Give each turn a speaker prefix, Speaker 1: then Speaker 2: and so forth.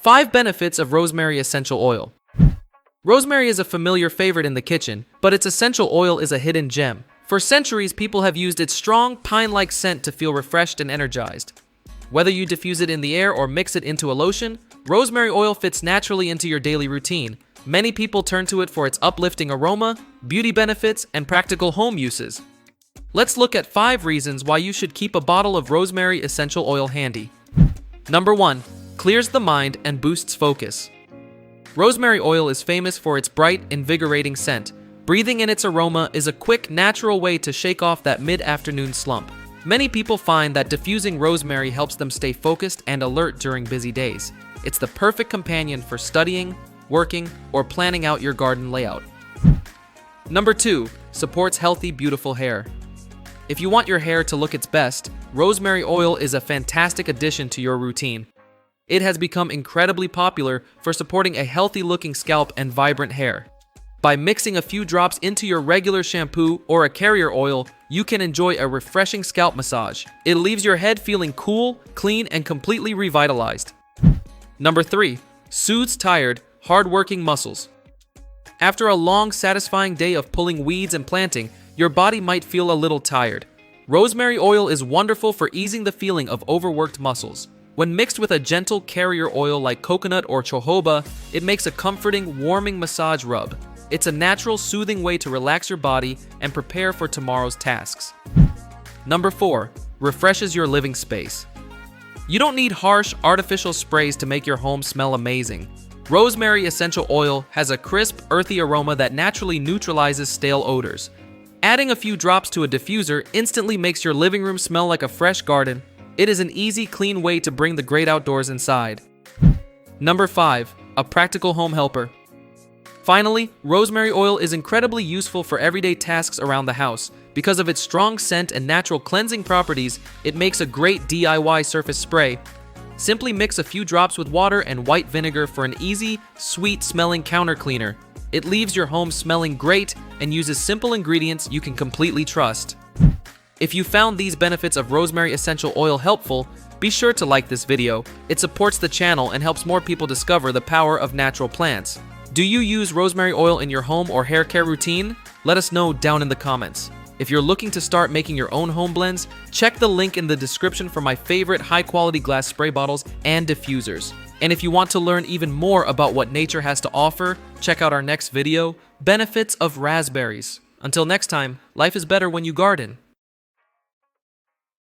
Speaker 1: 5 benefits of rosemary essential oil. Rosemary is a familiar favorite in the kitchen, but its essential oil is a hidden gem. For centuries, people have used its strong, pine-like scent to feel refreshed and energized. Whether you diffuse it in the air or mix it into a lotion, rosemary oil fits naturally into your daily routine. Many people turn to it for its uplifting aroma, beauty benefits, and practical home uses. Let's look at 5 reasons why you should keep a bottle of rosemary essential oil handy. Number 1. Clears the mind and boosts focus. Rosemary oil is famous for its bright, invigorating scent. Breathing in its aroma is a quick, natural way to shake off that mid-afternoon slump. Many people find that diffusing rosemary helps them stay focused and alert during busy days. It's the perfect companion for studying, working, or planning out your garden layout. Number 2. Supports healthy, beautiful hair. If you want your hair to look its best, rosemary oil is a fantastic addition to your routine. It has become incredibly popular for supporting a healthy-looking scalp and vibrant hair. By mixing a few drops into your regular shampoo or a carrier oil, you can enjoy a refreshing scalp massage. It leaves your head feeling cool, clean, and completely revitalized. Number 3. Soothes tired, hardworking muscles. After a long, satisfying day of pulling weeds and planting, your body might feel a little tired. Rosemary oil is wonderful for easing the feeling of overworked muscles. When mixed with a gentle carrier oil like coconut or jojoba, it makes a comforting, warming massage rub. It's a natural, soothing way to relax your body and prepare for tomorrow's tasks. Number 4. Refreshes your living space. You don't need harsh, artificial sprays to make your home smell amazing. Rosemary essential oil has a crisp, earthy aroma that naturally neutralizes stale odors. Adding a few drops to a diffuser instantly makes your living room smell like a fresh garden. It is an easy, clean way to bring the great outdoors inside. Number 5. A practical home helper. Finally, rosemary oil is incredibly useful for everyday tasks around the house. Because of its strong scent and natural cleansing properties, it makes a great DIY surface spray. Simply mix a few drops with water and white vinegar for an easy, sweet-smelling counter cleaner. It leaves your home smelling great and uses simple ingredients you can completely trust. If you found these benefits of rosemary essential oil helpful, be sure to like this video. It supports the channel and helps more people discover the power of natural plants. Do you use rosemary oil in your home or hair care routine? Let us know down in the comments. If you're looking to start making your own home blends, check the link in the description for my favorite high-quality glass spray bottles and diffusers. And if you want to learn even more about what nature has to offer, check out our next video, Benefits of Raspberries. Until next time, life is better when you garden.